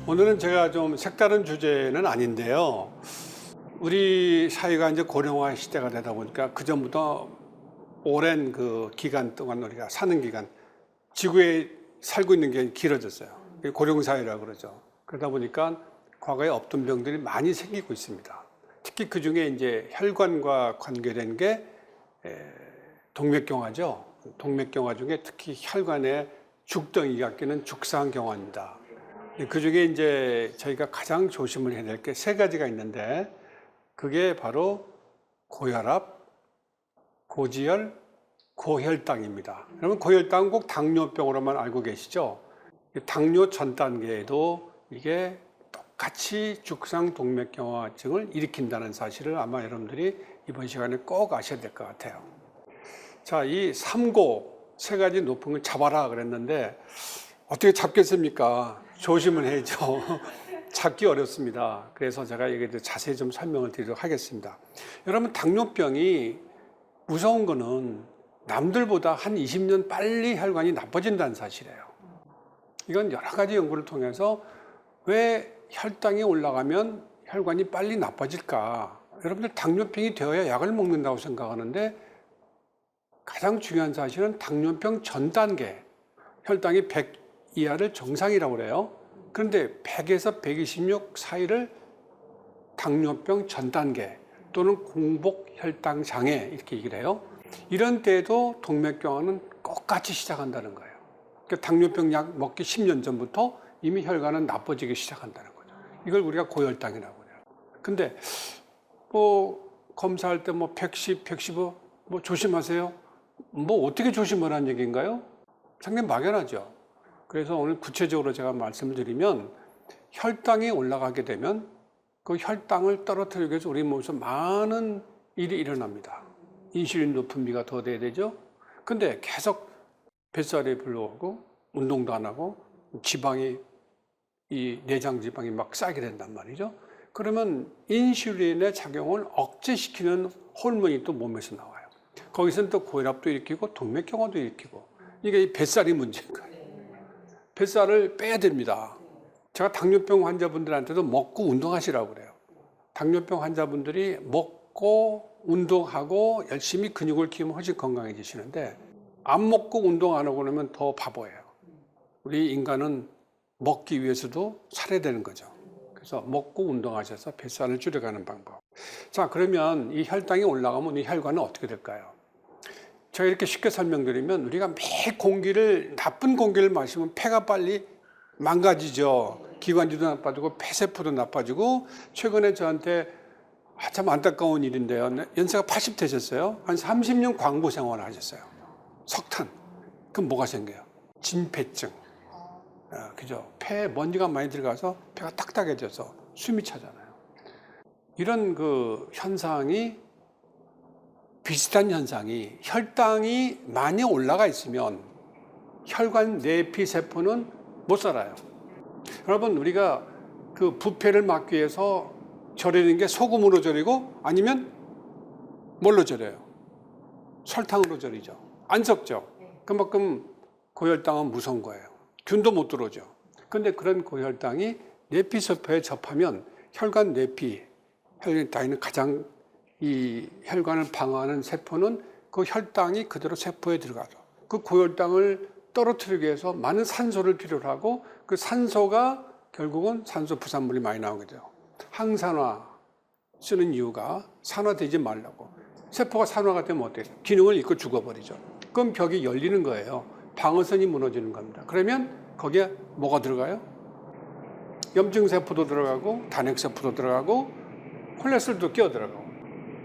오늘은 제가 좀 색다른 주제는 아닌데요. 우리 사회가 이제 고령화 시대가 되다 보니까 그전부터 오랜 그 기간 동안 우리가 사는 기간, 지구에 살고 있는 게 길어졌어요. 고령사회라고 그러죠. 그러다 보니까 과거에 없던 병들이 많이 생기고 있습니다. 특히 그 중에 이제 혈관과 관계된 게 동맥경화죠. 동맥경화 중에 특히 혈관에 죽덩이가 끼는 죽상경화입니다. 그 중에 이제 저희가 가장 조심을 해야 될 게 세 가지가 있는데, 그게 바로 고혈압, 고지혈, 고혈당입니다. 여러분, 고혈당은 꼭 당뇨병으로만 알고 계시죠? 당뇨 전 단계에도 이게 똑같이 죽상동맥경화증을 일으킨다는 사실을 아마 여러분들이 이번 시간에 꼭 아셔야 될 것 같아요. 자, 이 3고, 세 가지 높은 걸 잡아라 그랬는데 어떻게 잡겠습니까? 조심을 해야죠. 찾기 어렵습니다. 그래서 제가 이게 자세히 좀 설명을 드리도록 하겠습니다. 여러분, 당뇨병이 무서운 거는 남들보다 한 20년 빨리 혈관이 나빠진다는 사실이에요. 이건 여러 가지 연구를 통해서 왜 혈당이 올라가면 혈관이 빨리 나빠질까? 여러분들 당뇨병이 되어야 약을 먹는다고 생각하는데, 가장 중요한 사실은 당뇨병 전 단계, 혈당이 100 이하를 정상이라고 그래요. 그런데 100에서 126 사이를 당뇨병 전 단계 또는 공복 혈당 장애 이렇게 얘기를 해요. 이런 때에도 동맥경화는 똑같이 시작한다는 거예요. 그러니까 당뇨병 약 먹기 10년 전부터 이미 혈관은 나빠지기 시작한다는 거죠. 이걸 우리가 고혈당이라고 해요. 근데 뭐 검사할 때 뭐 110, 115 뭐 조심하세요. 뭐 어떻게 조심하라는 얘기인가요? 상당히 막연하죠. 그래서 오늘 구체적으로 제가 말씀을 드리면, 혈당이 올라가게 되면 그 혈당을 떨어뜨리기 위해서 우리 몸에서 많은 일이 일어납니다. 인슐린도 분비가 더 돼야 되죠. 근데 계속 뱃살이 불러오고 운동도 안 하고 지방이, 이 내장 지방이 막 쌓이게 된단 말이죠. 그러면 인슐린의 작용을 억제시키는 호르몬이 또 몸에서 나와요. 거기서는 또 고혈압도 일으키고 동맥경화도 일으키고, 이게 이 뱃살이 문제인 거예요. 뱃살을 빼야 됩니다. 제가 당뇨병 환자분들한테도 먹고 운동하시라고 그래요. 당뇨병 환자분들이 먹고 운동하고 열심히 근육을 키우면 훨씬 건강해지시는데, 안 먹고 운동 안 하고 그러면 더 바보예요. 우리 인간은 먹기 위해서도 살아야 되는 거죠. 그래서 먹고 운동하셔서 뱃살을 줄여가는 방법. 자, 그러면 이 혈당이 올라가면 이 혈관은 어떻게 될까요? 제가 이렇게 쉽게 설명드리면, 우리가 매일 공기를, 나쁜 공기를 마시면 폐가 빨리 망가지죠. 기관지도 나빠지고 폐세포도 나빠지고, 최근에 저한테 참 안타까운 일인데요. 연세가 80 되셨어요. 한 30년 광고 생활을 하셨어요. 석탄. 그럼 뭐가 생겨요? 진폐증. 그죠? 폐에 먼지가 많이 들어가서 폐가 딱딱해져서 숨이 차잖아요. 이런 그 현상이, 비슷한 현상이, 혈당이 많이 올라가 있으면 혈관 내피 세포는 못 살아요. 여러분, 우리가 그 부패를 막기 위해서 절이는 게 소금으로 절이고 아니면 뭘로 절여요? 설탕으로 절이죠. 안 섞죠. 그만큼 고혈당은 무서운 거예요. 균도 못 들어오죠. 그런데 그런 고혈당이 내피 세포에 접하면 혈관 내피, 혈관에 가장 이 혈관을 방어하는 세포는 그 혈당이 그대로 세포에 들어가죠. 그 고혈당을 떨어뜨리기 위해서 많은 산소를 필요로 하고, 그 산소가 결국은 산소 부산물이 많이 나오게 돼요. 항산화 쓰는 이유가 산화되지 말라고. 세포가 산화가 되면 어때요? 기능을 잃고 죽어버리죠. 그럼 벽이 열리는 거예요. 방어선이 무너지는 겁니다. 그러면 거기에 뭐가 들어가요? 염증세포도 들어가고 단핵세포도 들어가고 콜레스테롤도 끼어 들어가고.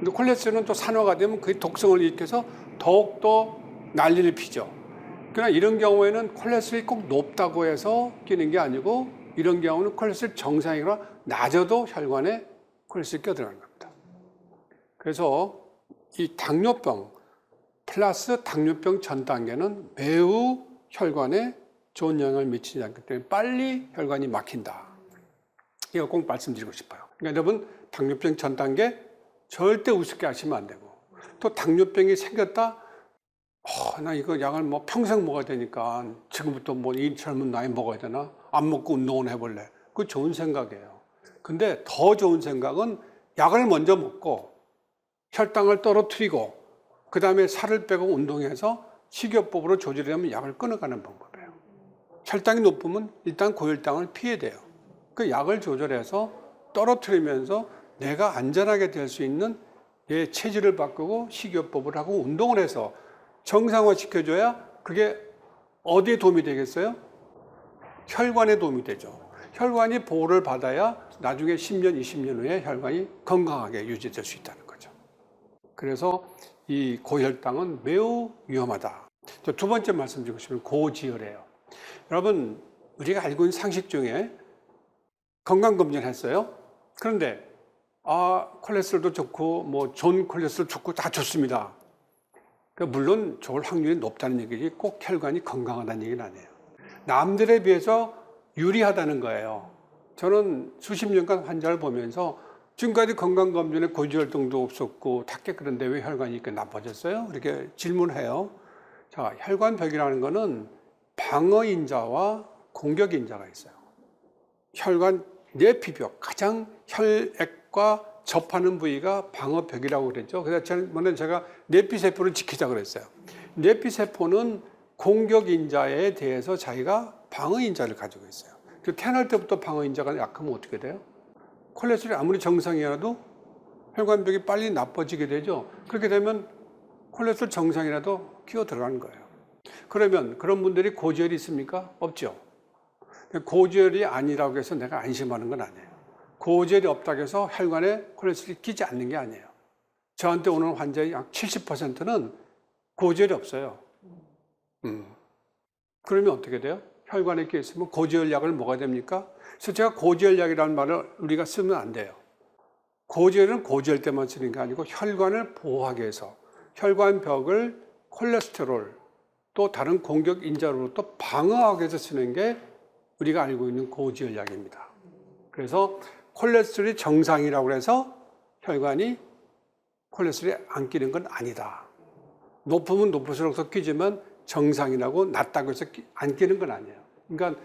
근데 콜레스테롤은 또 산화가 되면 그 독성을 일으켜서 더욱더 난리를 피죠. 그러나 이런 경우에는 콜레스테롤이 꼭 높다고 해서 끼는 게 아니고, 이런 경우는 콜레스테롤 정상이거나 낮아도 혈관에 콜레스테롤이 껴들어가는 겁니다. 그래서 이 당뇨병 플러스 당뇨병 전 단계는 매우 혈관에 좋은 영향을 미치지 않기 때문에 빨리 혈관이 막힌다. 이거 꼭 말씀드리고 싶어요. 그러니까 여러분, 당뇨병 전 단계 절대 우습게 하시면 안 되고, 또 당뇨병이 생겼다, 나 이거 약을 뭐 평생 먹어야 되니까 지금부터 뭐 이 젊은 나이 먹어야 되나? 안 먹고 운동을 해볼래. 그 좋은 생각이에요. 근데 더 좋은 생각은 약을 먼저 먹고 혈당을 떨어뜨리고 그 다음에 살을 빼고 운동해서 식이요법으로 조절하면 약을 끊어가는 방법이에요. 혈당이 높으면 일단 고혈당을 피해야 돼요. 그 약을 조절해서 떨어뜨리면서 내가 안전하게 될 수 있는 내 체질을 바꾸고 식이요법을 하고 운동을 해서 정상화 시켜줘야 그게 어디에 도움이 되겠어요? 혈관에 도움이 되죠. 혈관이 보호를 받아야 나중에 10년, 20년 후에 혈관이 건강하게 유지될 수 있다는 거죠. 그래서 이 고혈당은 매우 위험하다. 두 번째 말씀드리고 싶은 고지혈이에요. 여러분, 우리가 알고 있는 상식 중에 건강검진을 했어요. 그런데 콜레스테롤도 좋고 뭐 좋은 콜레스테롤 좋고 다 좋습니다. 그러니까 물론 좋을 확률이 높다는 얘기지 꼭 혈관이 건강하다는 얘기는 아니에요. 남들에 비해서 유리하다는 거예요. 저는 수십 년간 환자를 보면서 지금까지 건강검진에 고지혈증도 없었고 다 깨끗한데 왜 혈관이 이렇게 나빠졌어요? 이렇게 질문해요. 자, 혈관벽이라는 거는 방어인자와 공격인자가 있어요. 혈관 내피벽, 가장 혈액과 접하는 부위가 방어벽이라고 그랬죠. 그래서 제가 내피세포를 지키자 그랬어요. 내피세포는 공격인자에 대해서 자기가 방어인자를 가지고 있어요. 그 태어날 때부터 방어인자가 약하면 어떻게 돼요? 콜레스테롤이 아무리 정상이라도 혈관벽이 빨리 나빠지게 되죠. 그렇게 되면 콜레스테롤 정상이라도 끼어 들어가는 거예요. 그러면 그런 분들이 고지혈이 있습니까? 없죠. 고지혈이 아니라고 해서 내가 안심하는 건 아니에요. 고지혈이 없다고 해서 혈관에 콜레스테롤이 끼지 않는 게 아니에요. 저한테 오는 환자의 약 70%는 고지혈이 없어요. 그러면 어떻게 돼요? 혈관에 끼어 있으면 고지혈약을 먹어야 됩니까? 그래서 제가 고지혈약이라는 말을 우리가 쓰면 안 돼요. 고지혈은 고지혈 때만 쓰는 게 아니고 혈관을 보호하기 위해서 혈관벽을 콜레스테롤 또 다른 공격 인자로부터 방어하기 위해서 쓰는 게 우리가 알고 있는 고지혈약입니다. 그래서 콜레스테롤이 정상이라고 해서 혈관이 콜레스테롤이 안 끼는 건 아니다. 높으면 높을수록 끼지만 정상이라고 낮다고 해서 안 끼는 건 아니에요. 그러니까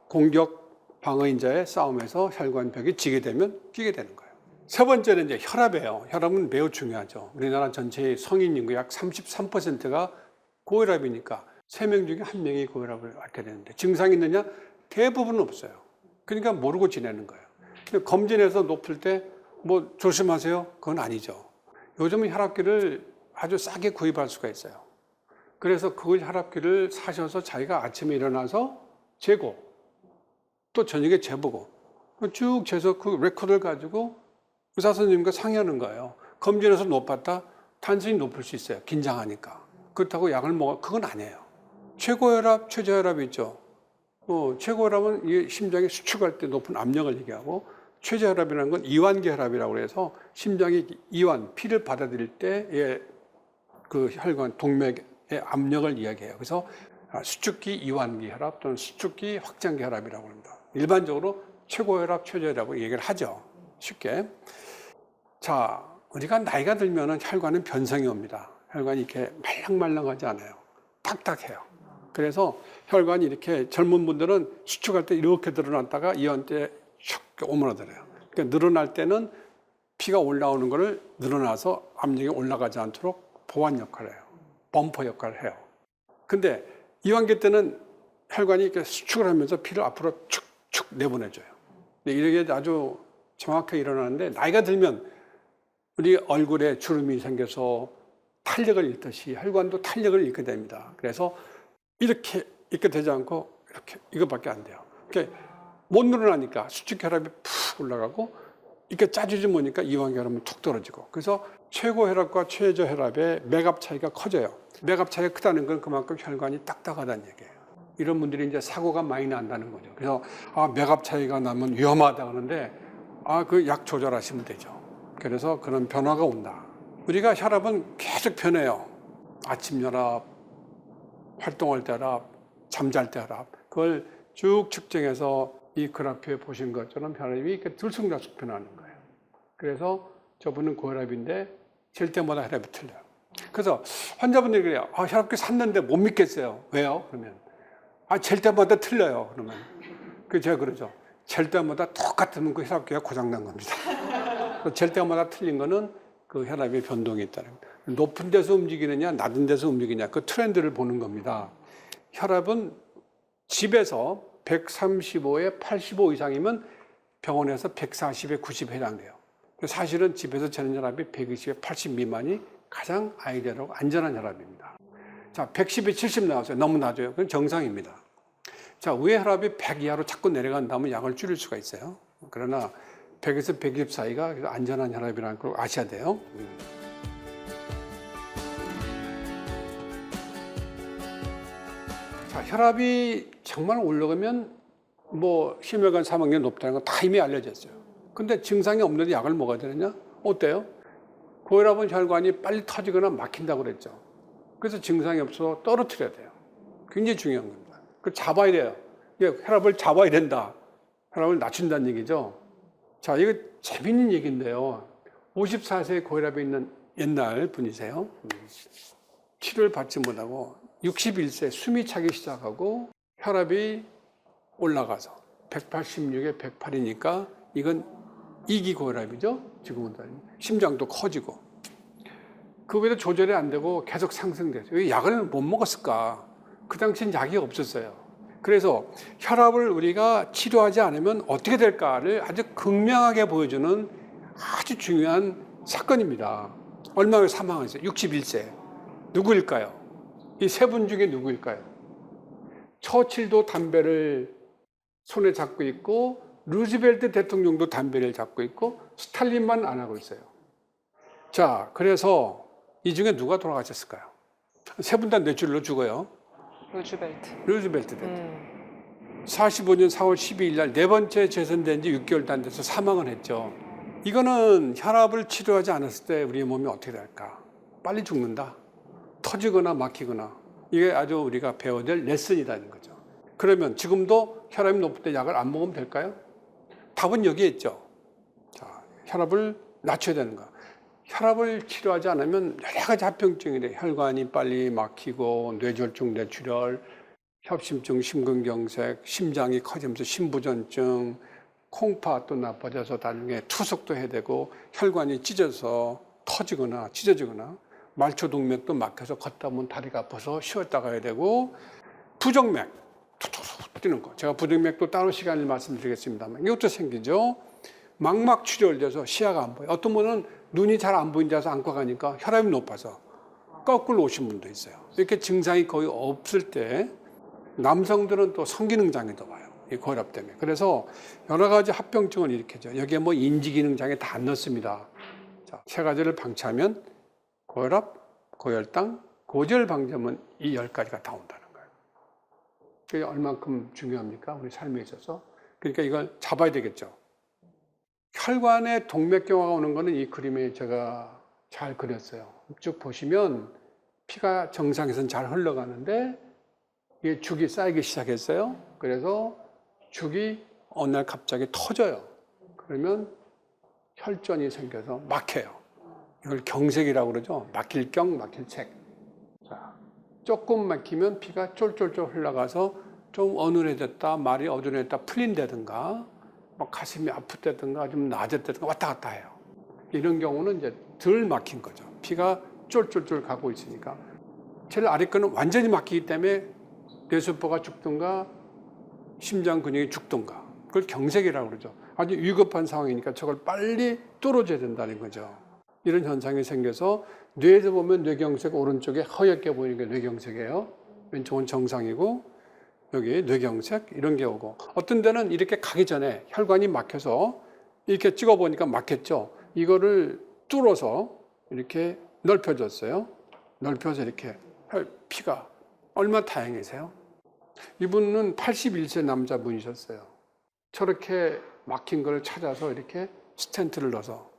공격 방어인자의 싸움에서 혈관벽이 지게 되면 끼게 되는 거예요. 세 번째는 이제 혈압이에요. 혈압은 매우 중요하죠. 우리나라 전체의 성인 인구 약 33%가 고혈압이니까 3명 중에 1명이 고혈압을 앓게 되는데 증상이 있느냐? 대부분 없어요. 그러니까 모르고 지내는 거예요. 검진해서 높을 때 뭐 조심하세요? 그건 아니죠. 요즘은 혈압계를 아주 싸게 구입할 수가 있어요. 그래서 그 혈압계를 사셔서 자기가 아침에 일어나서 재고 또 저녁에 재보고 쭉 재서 그 레코드를 가지고 의사 선생님과 상의하는 거예요. 검진해서 높았다? 단순히 높을 수 있어요. 긴장하니까. 그렇다고 약을 먹어? 그건 아니에요. 최고혈압, 최저혈압이 있죠. 최고혈압은 이 심장이 수축할 때 높은 압력을 얘기하고 최저혈압이라는 건 이완기 혈압이라고 해서 심장이 이완, 피를 받아들일 때의 그 혈관, 동맥의 압력을 이야기해요. 그래서 수축기 이완기 혈압 또는 수축기 확장기 혈압이라고 합니다. 일반적으로 최고혈압, 최저혈압을 얘기를 하죠. 쉽게. 자, 우리가 나이가 들면은 혈관은 변성이 옵니다. 혈관이 이렇게 말랑말랑하지 않아요. 딱딱해요. 그래서 혈관이 이렇게 젊은 분들은 수축할 때 이렇게 늘어났다가 이완 때 슉 오므라들어요. 그러니까 늘어날 때는 피가 올라오는 것을 늘어나서 압력이 올라가지 않도록 보완 역할을 해요. 범퍼 역할을 해요. 근데 이완기 때는 혈관이 이렇게 수축을 하면서 피를 앞으로 축축 내보내줘요. 이게 아주 정확하게 일어나는데 나이가 들면 우리 얼굴에 주름이 생겨서 탄력을 잃듯이 혈관도 탄력을 잃게 됩니다. 그래서 이렇게 되지 않고 이렇게 이것밖에 안 돼요. 못 늘어나니까 수축혈압이 푹 올라가고 이렇게 짜주지 못하니까 이완혈압은 툭 떨어지고 그래서 최고혈압과 최저혈압의 맥압 차이가 커져요. 맥압 차이가 크다는 건 그만큼 혈관이 딱딱하다는 얘기예요. 이런 분들이 이제 사고가 많이 난다는 거죠. 그래서 맥압 차이가 나면 위험하다 그러는데 그 약 조절하시면 되죠. 그래서 그런 변화가 온다. 우리가 혈압은 계속 변해요. 아침 혈압, 활동할 때 혈압, 잠잘 때 혈압. 그걸 쭉 측정해서 이 그래프에 보신 것처럼 혈압이 이렇게 들쑥날쑥 변하는 거예요. 그래서 저분은 고혈압인데 잴 때마다 혈압이 틀려요. 그래서 환자분들이 그래요. 혈압계 샀는데 못 믿겠어요. 왜요? 그러면 잴 때마다 틀려요. 그러면 제가 그러죠. 잴 때마다 똑같으면 그 혈압계가 고장난 겁니다. 잴 때마다 틀린 거는 그 혈압의 변동이 있다는 거예요. 높은 데서 움직이느냐 낮은 데서 움직이냐 그 트렌드를 보는 겁니다. 혈압은 집에서 135에 85 이상이면 병원에서 140에 90에 해당돼요. 사실은 집에서 재는 혈압이 120에 80 미만이 가장 아이디어하고 안전한 혈압입니다. 자, 110에 70 나왔어요. 너무 낮아요. 그건 정상입니다. 자, 위에 혈압이 100 이하로 자꾸 내려간다면 약을 줄일 수가 있어요. 그러나 100에서 120 사이가 안전한 혈압이라는 걸 아셔야 돼요. 자, 혈압이 정말 올라가면 뭐 심혈관 사망률이 높다는 건 다 이미 알려졌어요. 근데 증상이 없는데 약을 먹어야 되느냐? 어때요? 고혈압은 혈관이 빨리 터지거나 막힌다고 그랬죠. 그래서 증상이 없어서 떨어뜨려야 돼요. 굉장히 중요한 겁니다. 그걸 잡아야 돼요. 혈압을 잡아야 된다. 혈압을 낮춘다는 얘기죠. 자, 이거 재밌는 얘기인데요. 54세에 고혈압이 있는 옛날 분이세요. 치료를 받지 못하고 61세 숨이 차기 시작하고 혈압이 올라가서 186에 108이니까 이건 2기 고혈압이죠. 지금은 심장도 커지고 그 외에도 조절이 안 되고 계속 상승돼서 왜 약을 못 먹었을까? 그 당시엔 약이 없었어요. 그래서 혈압을 우리가 치료하지 않으면 어떻게 될까를 아주 극명하게 보여주는 아주 중요한 사건입니다. 얼마 후에 사망했어요. 61세. 누구일까요? 이 세 분 중에 누구일까요? 처칠도 담배를 손에 잡고 있고 루즈벨트 대통령도 담배를 잡고 있고 스탈린만 안 하고 있어요. 자, 그래서 이 중에 누가 돌아가셨을까요? 세 분 다 뇌출혈로 죽어요. 루즈벨트 대통령. 45년 4월 12일 날 네 번째 재선된 지 6개월도 안 돼서 사망을 했죠. 이거는 혈압을 치료하지 않았을 때 우리의 몸이 어떻게 될까? 빨리 죽는다. 터지거나 막히거나. 이게 아주 우리가 배워야 될 레슨이라는 거죠. 그러면 지금도 혈압이 높을 때 약을 안 먹으면 될까요? 답은 여기에 있죠. 자, 혈압을 낮춰야 되는 거. 혈압을 치료하지 않으면 여러 가지 합병증이 돼요. 혈관이 빨리 막히고 뇌졸중, 뇌출혈, 협심증, 심근경색, 심장이 커지면서 심부전증, 콩팥도 나빠져서 나중에 투석도 해야 되고 혈관이 찢어서 터지거나 찢어지거나 말초동맥도 막혀서 걷다 보면 다리가 아파서 쉬었다 가야 되고 부정맥, 툭툭툭 뛰는 거. 제가 부정맥도 따로 시간을 말씀드리겠습니다만 이것도 생기죠. 망막 출혈돼서 시야가 안 보여요. 어떤 분은 눈이 잘 안 보인다고 해서 안과 가니까 혈압이 높아서 거꾸로 오신 분도 있어요. 이렇게 증상이 거의 없을 때 남성들은 또 성기능 장애도 와요. 이 고혈압 때문에. 그래서 여러 가지 합병증을 일으키죠. 여기에 뭐 인지기능 장애 다 안 넣습니다. 자, 세 가지를 방치하면 고혈압, 고혈당, 고지혈방지하면 이 10가지가 다 온다는 거예요. 그게 얼만큼 중요합니까? 우리 삶에 있어서. 그러니까 이걸 잡아야 되겠죠. 혈관에 동맥경화가 오는 거는 이 그림에 제가 잘 그렸어요. 쭉 보시면 피가 정상에서는 잘 흘러가는데 이게 죽이 쌓이기 시작했어요. 그래서 죽이 어느 날 갑자기 터져요. 그러면 혈전이 생겨서 막혀요. 이걸 경색이라고 그러죠. 막힐 경, 막힐 책. 자, 조금 막히면 피가 쫄쫄쫄 흘러가서 좀 어눌해졌다, 말이 어눌해졌다 풀린다든가 막 가슴이 아프다든가 좀 나아졌다든가 왔다 갔다 해요. 이런 경우는 이제 덜 막힌 거죠. 피가 쫄쫄쫄 가고 있으니까. 제일 아래 거는 완전히 막히기 때문에 뇌세포가 죽든가 심장 근육이 죽든가. 그걸 경색이라고 그러죠. 아주 위급한 상황이니까 저걸 빨리 뚫어줘야 된다는 거죠. 이런 현상이 생겨서 뇌에서 보면 뇌경색 오른쪽에 허옇게 보이는 게 뇌경색이에요. 왼쪽은 정상이고 여기 뇌경색 이런 게 오고 어떤 데는 이렇게 가기 전에 혈관이 막혀서 이렇게 찍어보니까 막혔죠. 이거를 뚫어서 이렇게 넓혀줬어요. 넓혀서 이렇게 피가 얼마나 다행이세요? 이분은 81세 남자분이셨어요. 저렇게 막힌 걸 찾아서 이렇게 스텐트를 넣어서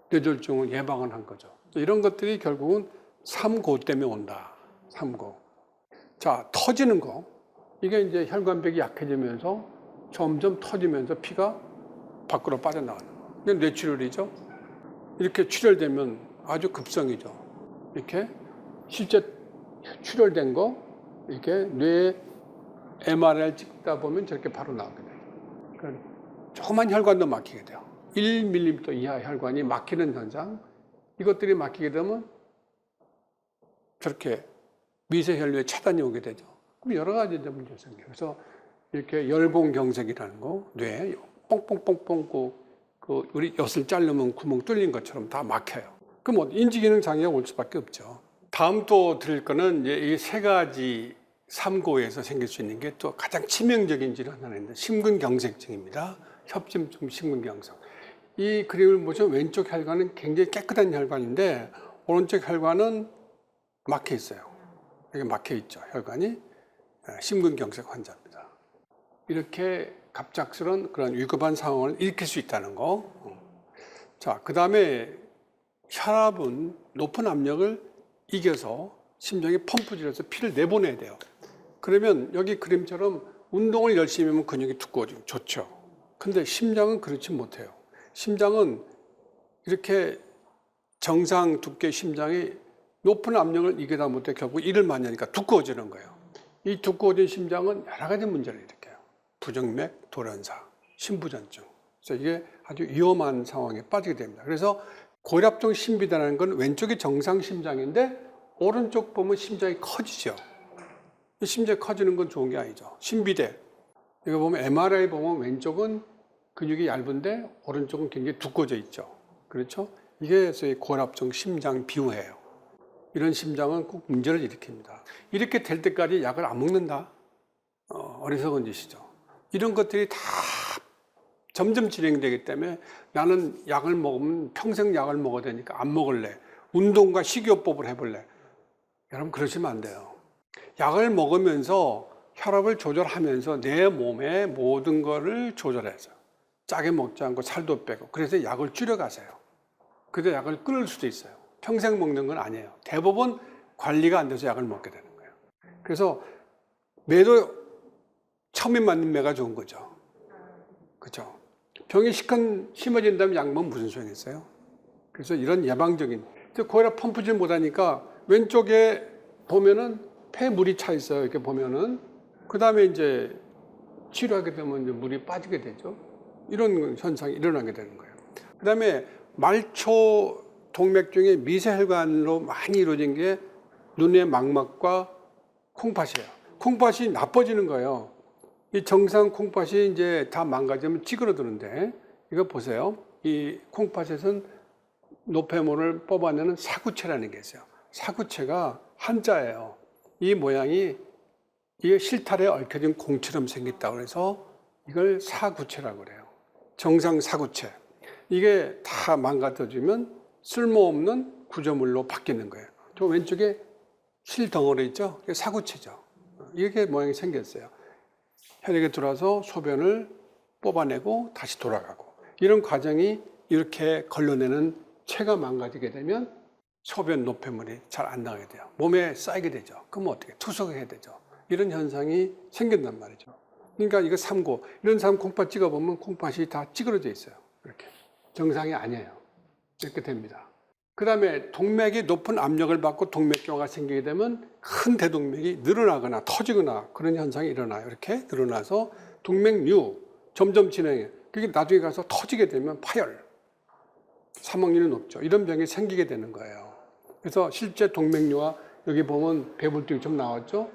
뇌졸중을 예방을 한 거죠. 이런 것들이 결국은 3고 때문에 온다. 3고. 자, 터지는 거. 이게 이제 혈관벽이 약해지면서 점점 터지면서 피가 밖으로 빠져나가는 거. 이게 뇌출혈이죠. 이렇게 출혈되면 아주 급성이죠. 이렇게 실제 출혈된 거 이렇게 뇌에 MRI를 찍다 보면 저렇게 바로 나오게 돼요. 조그만 혈관도 막히게 돼요. 1mm 이하 혈관이 막히는 현상. 이것들이 막히게 되면 저렇게 미세혈류에 차단이 오게 되죠. 그럼 여러 가지 문제가 생겨요. 그래서 이렇게 열공경색이라는 거, 뇌에 뽕뽕뽕뽕 우리 엿을 자르면 구멍 뚫린 것처럼 다 막혀요. 그럼 인지기능 장애가 올 수밖에 없죠. 다음 또 드릴 거는 이 세 가지 삼고에서 생길 수 있는 게 또 가장 치명적인 질환 하나 있는데 심근경색증입니다. 협심증 심근경색. 이 그림을 보시면 왼쪽 혈관은 굉장히 깨끗한 혈관인데 오른쪽 혈관은 막혀 있어요. 여기 막혀 있죠. 혈관이 심근경색 환자입니다. 이렇게 갑작스런 그런 위급한 상황을 일으킬 수 있다는 거. 자, 그 다음에 혈압은 높은 압력을 이겨서 심장에 펌프질해서 피를 내보내야 돼요. 그러면 여기 그림처럼 운동을 열심히 하면 근육이 두꺼워지고 좋죠. 근데 심장은 그렇지 못해요. 심장은 이렇게 정상 두께 심장이 높은 압력을 이기다 못해 결국 일을 많이 하니까 두꺼워지는 거예요. 이 두꺼워진 심장은 여러 가지 문제를 일으켜요. 부정맥, 돌연사, 심부전증. 그래서 이게 아주 위험한 상황에 빠지게 됩니다. 그래서 고혈압성 심비대라는 건 왼쪽이 정상 심장인데 오른쪽 보면 심장이 커지죠. 심장이 커지는 건 좋은 게 아니죠. 심비대. 이거 보면 MRI 보면 왼쪽은 근육이 얇은데 오른쪽은 굉장히 두꺼워져 있죠. 그렇죠? 이게 저희 고혈압성 심장 비후예요. 이런 심장은 꼭 문제를 일으킵니다. 이렇게 될 때까지 약을 안 먹는다? 어리석은 짓이죠. 이런 것들이 다 점점 진행되기 때문에 나는 약을 먹으면 평생 약을 먹어야 되니까 안 먹을래. 운동과 식이요법을 해볼래. 여러분 그러시면 안 돼요. 약을 먹으면서 혈압을 조절하면서 내 몸의 모든 거를 조절해서 짜게 먹지 않고 살도 빼고 그래서 약을 줄여가세요. 그래서 약을 끊을 수도 있어요. 평생 먹는 건 아니에요. 대부분 관리가 안 돼서 약을 먹게 되는 거예요. 그래서 매도 처음에 맞는 매가 좋은 거죠. 그렇죠? 병이 심해진다면 약 먹으면 무슨 소용이 있어요? 그래서 이런 예방적인 고혈압 펌프질 못하니까 왼쪽에 보면은 폐에 물이 차 있어요. 이렇게 보면은 그 다음에 이제 치료하게 되면 이제 물이 빠지게 되죠. 이런 현상이 일어나게 되는 거예요. 그 다음에 말초 동맥 중에 미세혈관으로 많이 이루어진 게 눈의 망막과 콩팥이에요. 콩팥이 나빠지는 거예요. 이 정상 콩팥이 이제 다 망가지면 찌그러드는데 이거 보세요. 이 콩팥에서는 노폐물을 뽑아내는 사구체라는 게 있어요. 사구체가 한자예요. 이 모양이 이게 실타래에 얽혀진 공처럼 생겼다고 해서 이걸 사구체라고 그래요. 정상 사구체. 이게 다 망가져지면 쓸모없는 구조물로 바뀌는 거예요. 저 왼쪽에 실 덩어리 있죠? 이게 사구체죠. 이렇게 모양이 생겼어요. 혈액에 들어와서 소변을 뽑아내고 다시 돌아가고 이런 과정이 이렇게 걸러내는 체가 망가지게 되면 소변 노폐물이 잘 안 나가게 돼요. 몸에 쌓이게 되죠. 그럼 어떻게? 투석해야 되죠. 이런 현상이 생긴단 말이죠. 그러니까 이거 삼고 이런 사람 콩팥 찍어보면 콩팥이 다 찌그러져 있어요. 이렇게 정상이 아니에요. 이렇게 됩니다. 그 다음에 동맥이 높은 압력을 받고 동맥경화가 생기게 되면 큰 대동맥이 늘어나거나 터지거나 그런 현상이 일어나요. 이렇게 늘어나서 동맥류 점점 진행해요. 그게 나중에 가서 터지게 되면 파열, 사망률이 높죠. 이런 병이 생기게 되는 거예요. 그래서 실제 동맥류와 여기 보면 배불뚝이 좀 나왔죠.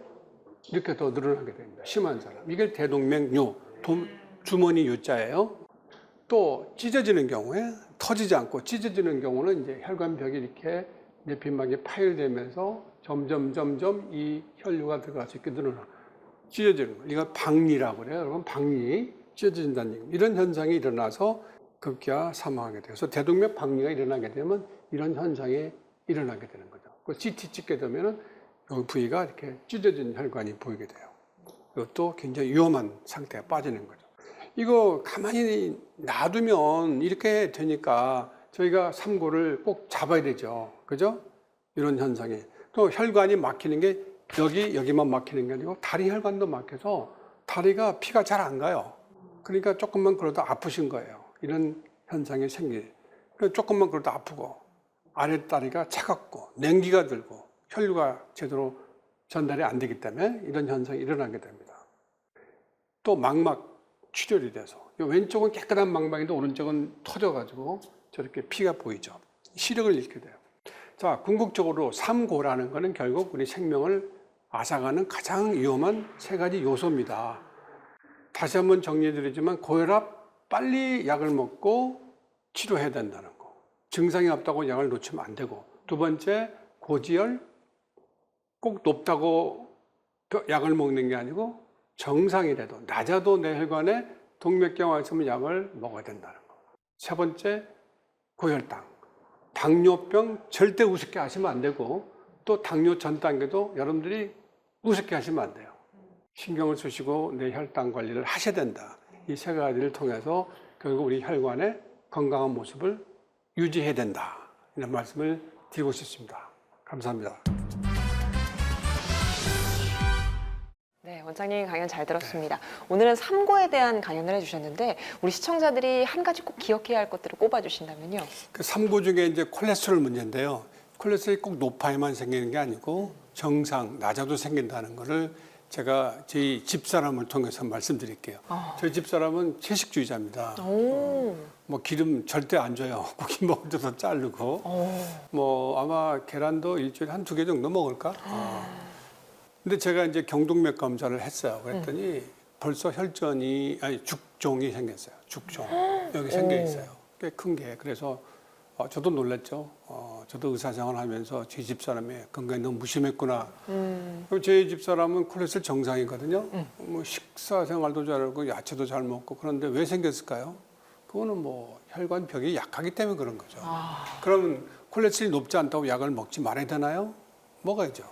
이렇게 더 늘어나게 됩니다. 심한 사람. 이게 대동맥류, 주머니 유자예요. 또 찢어지는 경우에 터지지 않고 찢어지는 경우는 이제 혈관벽이 이렇게 내피막이 파열되면서 점점 이 혈류가 들어가서 이렇게 늘어나 찢어지는 거예요. 이거 박리라고 그래요. 여러분 박리 찢어진다는 얘기. 이런 현상이 일어나서 급기야 사망하게 돼요. 그래서 대동맥 박리가 일어나게 되면 이런 현상이 일어나게 되는 거죠. 그 CT 찍게 되면은 이 부위가 이렇게 찢어진 혈관이 보이게 돼요. 이것도 굉장히 위험한 상태에 빠지는 거죠. 이거 가만히 놔두면 이렇게 되니까 저희가 삼고를 꼭 잡아야 되죠. 그죠? 이런 현상이. 또 혈관이 막히는 게 여기만 막히는 게 아니고 다리 혈관도 막혀서 다리가 피가 잘 안 가요. 그러니까 조금만 그러다 아프신 거예요. 이런 현상이 조금만 그러다 아프고 아랫다리가 차갑고 냉기가 들고 혈류가 제대로 전달이 안 되기 때문에 이런 현상이 일어나게 됩니다. 또 망막 출혈이 돼서 왼쪽은 깨끗한 망방인데 오른쪽은 터져가지고 저렇게 피가 보이죠. 시력을 잃게 돼요. 자, 궁극적으로 삼고라는 것은 결국 우리 생명을 앗아가는 가장 위험한 세 가지 요소입니다. 다시 한번 정리해드리지만 고혈압 빨리 약을 먹고 치료해야 된다는 거. 증상이 없다고 약을 놓치면 안 되고, 두 번째 고지혈 꼭 높다고 약을 먹는 게 아니고 정상이라도 낮아도 내 혈관에 동맥경화가 있으면 약을 먹어야 된다는 거. 세 번째 고혈당, 당뇨병 절대 우습게 하시면 안 되고, 또 당뇨 전 단계도 여러분들이 우습게 하시면 안 돼요. 신경을 쓰시고 내 혈당 관리를 하셔야 된다. 이 세 가지를 통해서 결국 우리 혈관의 건강한 모습을 유지해야 된다. 이런 말씀을 드리고 싶습니다. 감사합니다. 네, 원장님 강연 잘 들었습니다. 오늘은 삼고에 대한 강연을 해주셨는데 우리 시청자들이 한 가지 꼭 기억해야 할 것들을 꼽아주신다면요. 그 삼고 중에 이제 콜레스테롤 문제인데요. 콜레스테롤이 꼭 높아야만 생기는 게 아니고 정상, 낮아도 생긴다는 거를 제가 저희 집사람을 통해서 말씀드릴게요. 저희 집사람은 채식주의자입니다. 뭐 기름 절대 안 줘요. 고기 먹을 때도 자르고. 뭐 아마 계란도 일주일에 한 2개 정도 먹을까? 근데 제가 이제 경동맥 검사를 했어요. 그랬더니 벌써 혈전이, 아니 죽종이 생겼어요. 죽종. 여기 생겨 있어요. 꽤 큰 게. 그래서 저도 놀랐죠. 저도 의사생활 하면서 제 집사람이 건강이 너무 무심했구나. 그리고 제 집사람은 콜레스테롤 정상이거든요. 뭐 식사 생활도 잘하고 야채도 잘 먹고. 그런데 왜 생겼을까요? 그거는 뭐 혈관벽이 약하기 때문에 그런 거죠. 그러면 콜레스테롤이 높지 않다고 약을 먹지 말아야 되나요? 먹어야죠.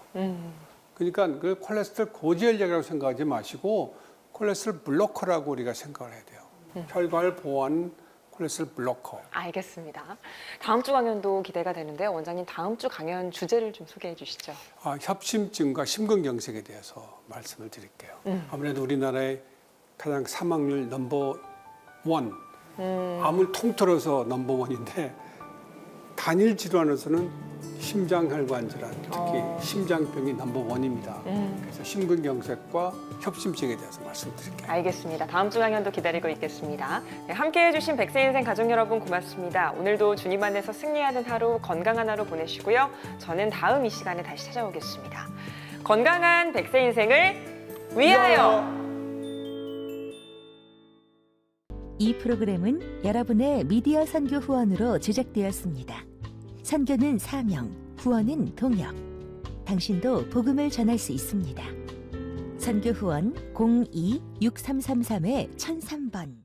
그러니까 그 콜레스테롤 고지혈약이라고 생각하지 마시고 콜레스테롤 블로커라고 우리가 생각을 해야 돼요. 혈관을 보호하는 콜레스테롤 블로커. 알겠습니다. 다음 주 강연도 기대가 되는데요. 원장님 다음 주 강연 주제를 좀 소개해 주시죠. 협심증과 심근경색에 대해서 말씀을 드릴게요. 아무래도 우리나라의 가장 사망률 넘버 원, 암을 통틀어서 넘버 원인데 단일 질환에서는 심장혈관 질환, 특히 심장병이 넘버 원입니다. 그래서 심근경색과 협심증에 대해서 말씀드릴게요. 알겠습니다. 다음 주 강연도 기다리고 있겠습니다. 네, 함께해 주신 백세인생 가족 여러분 고맙습니다. 오늘도 주님 안에서 승리하는 하루, 건강한 하루 보내시고요. 저는 다음 이 시간에 다시 찾아오겠습니다. 건강한 백세인생을 위하여! 이 프로그램은 여러분의 미디어 선교 후원으로 제작되었습니다. 선교는 사명, 후원은 동역. 당신도 복음을 전할 수 있습니다. 선교 후원 02-6333-1003번